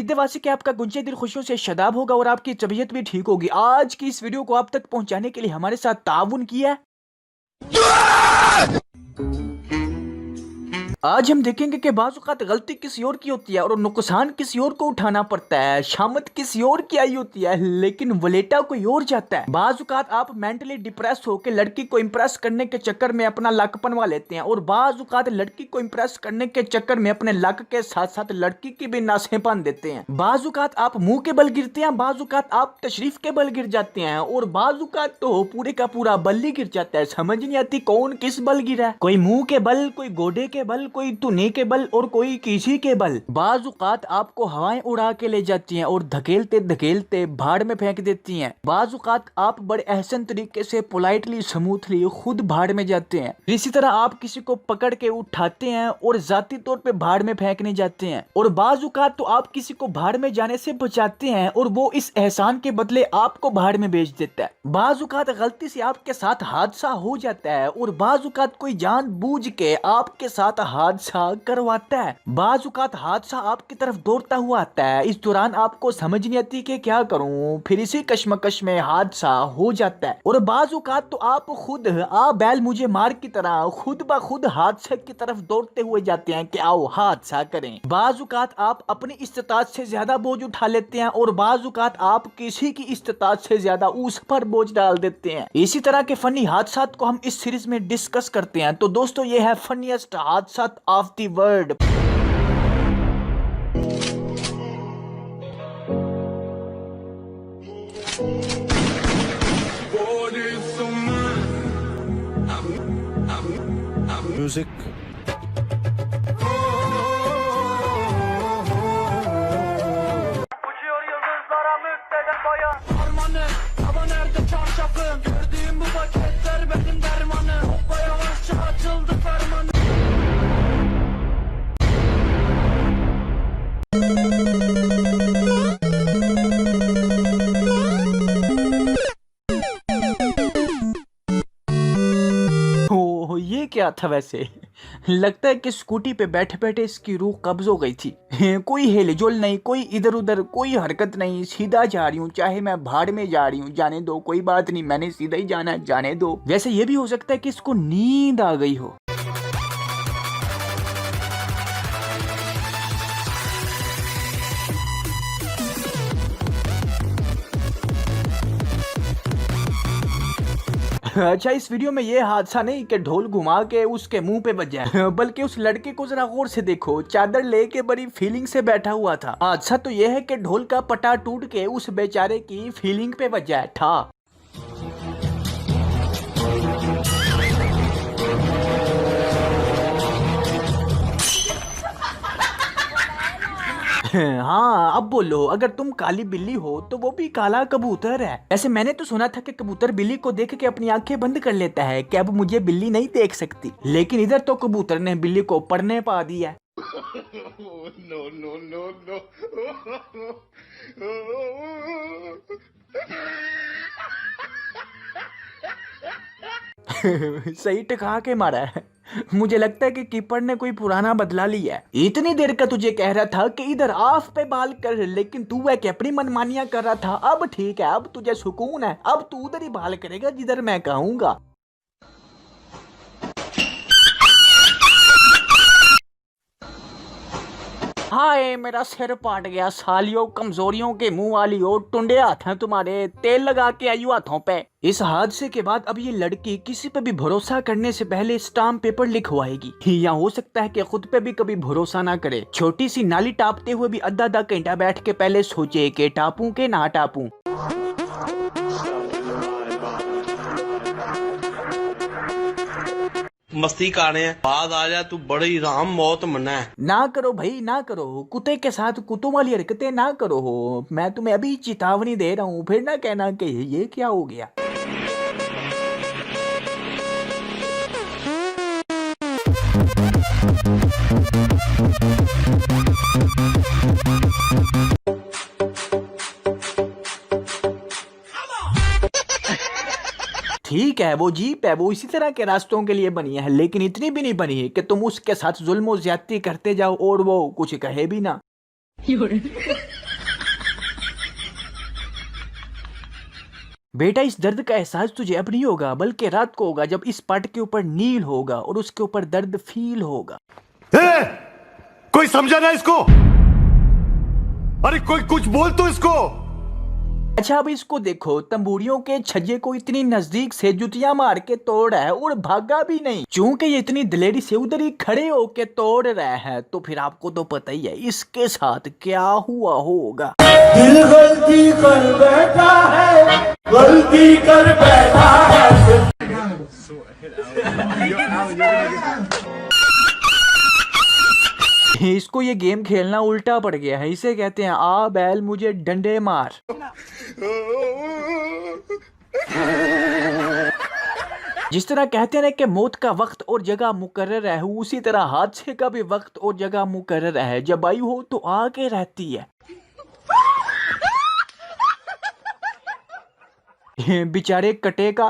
उम्मीद है वासी कि आपका गुंजे दिल खुशियों से शदाब होगा और आपकी तबीयत भी ठीक होगी। आज की इस वीडियो को आप तक पहुंचाने के लिए हमारे साथ ताउन किया है। आज हम देखेंगे कि बाज़ औक़ात गलती किसी और की होती है और नुकसान किसी और को उठाना पड़ता है। शामत किसी और की आई होती है लेकिन वलेटा कोई और जाता है। बाज़ औक़ात आप मेंटली डिप्रेस होकर लड़की को इम्प्रेस करने के चक्कर में अपना लक बनवा लेते हैं और बाज़ औक़ात लड़की को इम्प्रेस करने के चक्कर में अपने लक के साथ साथ लड़की की भी नासें बांध देते हैं। बाज़ औक़ात आप मुंह के बल गिरते हैं, बाज़ औक़ात आप तशरीफ के बल गिर जाते हैं और बाज़ औक़ात तो पूरे का पूरा बल ही गिर जाता है। समझ नहीं आती कौन किस बल गिरा है। कोई मुंह के बल, कोई गोडे के बल, कोई तूने के बल और कोई किसी के बल। बाज़ औक़ात आपको हवाएं उड़ा के ले जाती हैं और धकेलते धकेलते भाड़ में फेंक देती हैं। बाज़ औक़ात आप बड़े एहसन तरीके से पोलाइटली स्मूथली खुद भाड़ में जाते हैं। इसी तरह आप किसी को पकड़ के उठाते हैं और जाती तौर पे भाड़ में फेंकने जाते हैं और बाज़ औक़ात तो आप किसी को भाड़ में जाने से बचाते हैं और वो इस एहसान के बदले आपको भाड़ में भेज देता है। बाज़ औक़ात गलती से आपके साथ हादसा हो जाता है और बाज़ औक़ात कोई जानबूझ के आपके साथ हादसा करवाता है। बाज़ औक़ात हादसा आपकी तरफ दौड़ता हुआ आता है। इस दौरान आपको समझ नहीं आती कि क्या करूं, फिर इसी कश्मकश में हादसा हो जाता है और बाज़ औक़ात तो आप खुद बैल मुझे मार की तरह खुद ब खुद हादसे की तरफ दौड़ते हुए जाते हैं कि आओ हादसा करें। बाज़ औक़ात आप अपनी इस्तिताअत से ज्यादा बोझ उठा लेते हैं और बाज़ औक़ात आप किसी की इस्तिताअत से ज्यादा उस पर बोझ डाल देते हैं। इसी तरह के फनी हादसात को हम इस सीरीज में डिस्कस करते हैं। तो दोस्तों ये है फनीएस्ट हादसात of the world. Music. Uçuyor yıldızlara müpteden bayan Armanı, hava nerede çarşafım Gördüğüm bu paketler benim dermanım Hoppa yavaşça açıldı fermanı ये क्या था वैसे? लगता है कि स्कूटी पे बैठे बैठे इसकी रूह कब्ज हो गई थी। कोई हेलजोल नहीं, कोई इधर उधर कोई हरकत नहीं, सीधा जा रही हूँ, चाहे मैं भाड़ में जा रही हूँ, जाने दो, कोई बात नहीं, मैंने सीधा ही जाना है, जाने दो। वैसे ये भी हो सकता है कि इसको नींद आ गई हो। अच्छा, इस वीडियो में ये हादसा नहीं कि ढोल घुमा के उसके मुंह पे बजा है, बल्कि उस लड़के को जरा गौर से देखो, चादर लेके बड़ी फीलिंग से बैठा हुआ था। हादसा तो ये है कि ढोल का पटा टूट के उस बेचारे की फीलिंग पे बजा है था। हाँ, अब बोलो, अगर तुम काली बिल्ली हो तो वो भी काला कबूतर है। ऐसे मैंने तो सुना था कि कबूतर बिल्ली को देख के अपनी आंखें बंद कर लेता है कि अब मुझे बिल्ली नहीं देख सकती, लेकिन इधर तो कबूतर ने बिल्ली को पढ़ने पा दिया। No, no, no, no. सही टका के मारा है। मुझे लगता है कि कीपर ने कोई पुराना बदला लिया है। इतनी देर का तुझे कह रहा था कि इधर ऑफ पे बाल कर, लेकिन तू है कि अपनी मनमानियां कर रहा था। अब ठीक है, अब तुझे सुकून है, अब तू उधर ही बाल करेगा जिधर मैं कहूंगा। हाय मेरा सिर पाट गया सालियों, कमजोरियों के मुंह वाली हो, टुंडे हाथ हैं तुम्हारे, तेल लगा के आयु हाथों पे। इस हादसे के बाद अब ये लड़की किसी पे भी भरोसा करने से पहले स्टाम्प पेपर लिखवाएगी या हो सकता है कि खुद पे भी कभी भरोसा ना करे। छोटी सी नाली टापते हुए भी आधा आधा घंटा बैठ के पहले सोचे कि टापूं के ना टापूं। मस्ती कर रहे हैं, बाद आ जा, तू बड़ी राम मौत मना है। ना करो भाई, ना करो, कुत्ते के साथ कुत्तों वाली हरकतें ना करो हो। मैं तुम्हें अभी चेतावनी दे रहा हूँ, फिर ना कहना कि ये क्या हो गया। ठीक है, वो जीप है, वो इसी तरह के रास्तों के लिए बनी है, लेकिन इतनी भी नहीं बनी है कि तुम उसके साथ जुल्म और ज्यादती करते जाओ और वो कुछ कहे भी ना। बेटा इस दर्द का एहसास तुझे अब नहीं होगा, बल्कि रात को होगा, जब इस पट के ऊपर नील होगा और उसके ऊपर दर्द फील होगा। कोई समझा ना इसको? अरे कोई कुछ बोल तो इसको। अच्छा अब इसको देखो, तंबूरियों के छज्जे को इतनी नजदीक से जुतियां मार के तोड़ है और भागा भी नहीं। चूंकि ये इतनी दिलेरी से उधर ही खड़े होके तोड़ रहे हैं, तो फिर आपको तो पता ही है इसके साथ क्या हुआ होगा। दिल गलती कर बैठा है, गलती कर बैठा है। इसको ये गेम खेलना उल्टा पड़ गया है। इसे कहते हैं आ बैल मुझे डंडे मार। जिस तरह कहते हैं कि मौत का वक्त और जगह मुकर्रर है, उसी तरह हादसे का भी वक्त और जगह मुकर्रर है। जब आई हो तो आके रहती है। बेचारे कटे का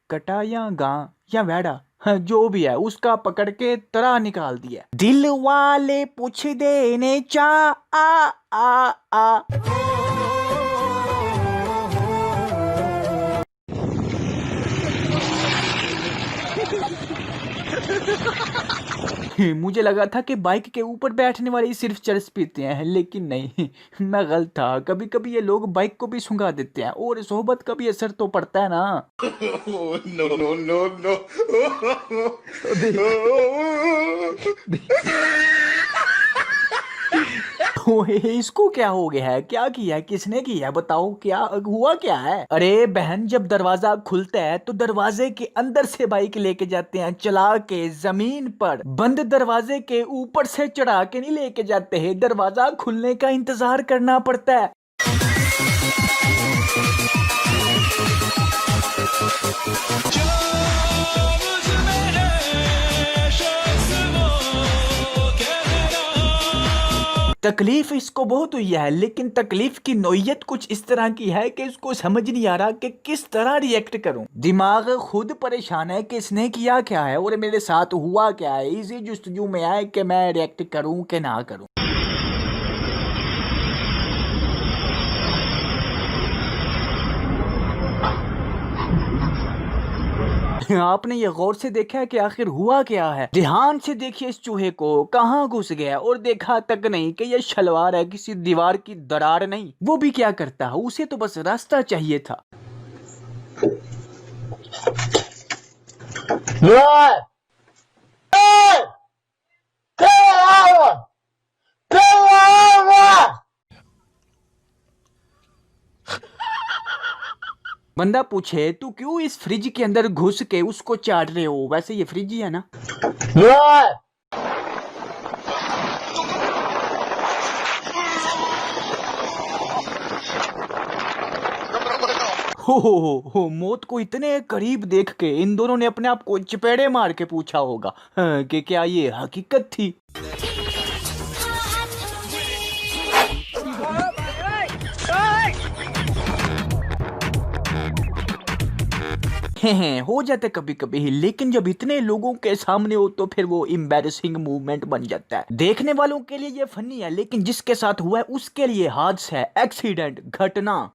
कटा या गां या वेड़ा, जो भी है उसका पकड़ के तरह निकाल दिया। दिल वाले पूछ देने चा आ आ आ। मुझे लगा था कि बाइक के ऊपर बैठने वाले सिर्फ चरस पीते हैं, लेकिन नहीं, मैं गलत था। कभी कभी ये लोग बाइक को भी सुंघा देते हैं और सोहबत का भी असर तो पड़ता है ना। No, no, no, no. ओए, इसको क्या हो गया है? क्या किया है? किसने किया? बताओ क्या हुआ क्या है? अरे बहन, जब दरवाजा खुलता है तो दरवाजे के अंदर से बाइक लेके जाते हैं चला के जमीन पर। बंद दरवाजे के ऊपर से चढ़ा के नहीं लेके जाते हैं, दरवाजा खुलने का इंतजार करना पड़ता है। तकलीफ इसको बहुत हुई है, लेकिन तकलीफ की नोयत कुछ इस तरह की है कि इसको समझ नहीं आ रहा कि किस तरह रिएक्ट करूं। दिमाग खुद परेशान है कि इसने किया क्या है और मेरे साथ हुआ क्या है। इसी जुस्तजू में है कि मैं रिएक्ट करूं कि ना करूं। आपने ये गौर से देखा है कि आखिर हुआ क्या है? ध्यान से देखिए इस चूहे को, कहाँ घुस गया और देखा तक नहीं कि ये शलवार है, किसी दीवार की दरार नहीं। वो भी क्या करता है, उसे तो बस रास्ता चाहिए था। बंदा पूछे तू क्यों इस फ्रिज के अंदर घुस के उसको चाट रहे हो? वैसे ये फ्रिज ही है ना। हो मौत को इतने करीब देख के इन दोनों ने अपने आप को चपेड़े मार के पूछा होगा कि क्या ये हकीकत थी। हो जाता है कभी कभी, लेकिन जब इतने लोगों के सामने हो तो फिर वो एम्बैरेसिंग मूवमेंट बन जाता है। देखने वालों के लिए ये फनी है, लेकिन जिसके साथ हुआ है उसके लिए हादसा है, एक्सीडेंट, घटना।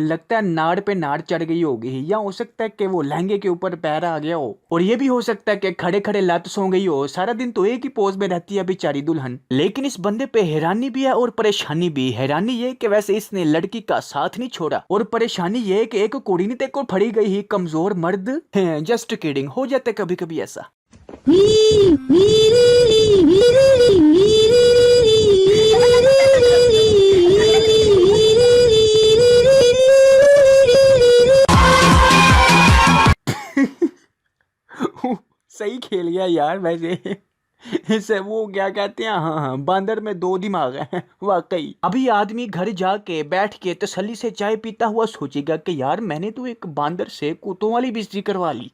लगता है नाड़ पे नाड़ चढ़ गई होगी, या हो सकता है कि वो लहंगे के ऊपर पैर आ गया हो, और ये भी हो सकता है कि खड़े खड़े लत सो गई हो। सारा दिन तो एक ही पोज में रहती है बेचारी दुल्हन। लेकिन इस बंदे पे हैरानी भी है और परेशानी भी। हैरानी ये कि वैसे इसने लड़की का साथ नहीं छोड़ा, और परेशानी ये कि एक कुड़ी नहीं तेको फड़ी गई ही कमजोर मर्द। जस्ट किडिंग, हो जाता है कभी कभी ऐसा। सही खेल गया यार वैसे। इसे वो क्या कहते हैं, हाँ, बांदर में दो दिमाग हैं वाकई। अभी आदमी घर जाके बैठ के तसल्ली से चाय पीता हुआ सोचेगा कि यार मैंने तो एक बांदर से कुत्तों वाली बिजली करवा ली।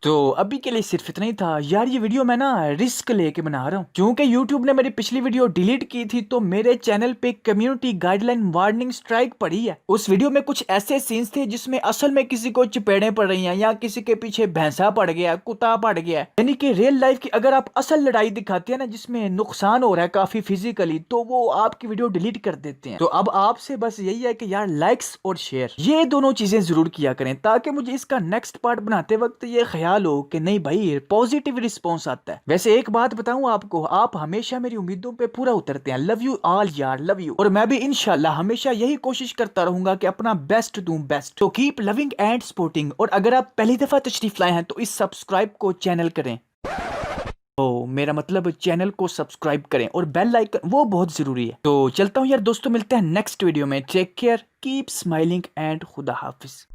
तो अभी के लिए सिर्फ इतना ही था यार। ये वीडियो मैं ना रिस्क लेके बना रहा हूँ क्योंकि यूट्यूब ने मेरी पिछली वीडियो डिलीट की थी, तो मेरे चैनल पे कम्युनिटी गाइडलाइन वार्निंग स्ट्राइक पड़ी है। उस वीडियो में कुछ ऐसे सीन्स थे जिसमें असल में किसी को चपेड़े पड़ रही हैं या किसी के पीछे भैंसा पड़ गया, कुत्ता पड़ गया, यानी कि रियल लाइफ की अगर आप असल लड़ाई दिखाते हैं ना जिसमें नुकसान हो रहा है काफी फिजिकली, तो वो आपकी वीडियो डिलीट कर देते हैं। तो अब आपसे बस यही है कि यार लाइक्स और शेयर ये दोनों चीजें जरूर किया करें ताकि मुझे इसका नेक्स्ट पार्ट बनाते वक्त ये ख्याल हो कि नहीं भाई पॉजिटिव रिस्पॉन्स आता है। वैसे एक बात बताऊं आपको, आप हमेशा मेरी उम्मीदों पे पूरा उतरते हैं। लव यू ऑल यार, लव यू। और मैं भी इंशाल्लाह हमेशा यही कोशिश करता रहूंगा कि अपना बेस्ट दूं बेस्ट। तो कीप लविंग एंड सपोर्टिंग। और अगर आप पहली दफा तशरीफ लाए हैं तो इस सब्सक्राइब को चैनल करें, तो मेरा मतलब चैनल को सब्सक्राइब करें और बेल आइकन वो बहुत जरूरी है। तो चलता हूं यार दोस्तों, मिलते हैं नेक्स्ट वीडियो में। Take care, keep smiling and खुदा हाफिज।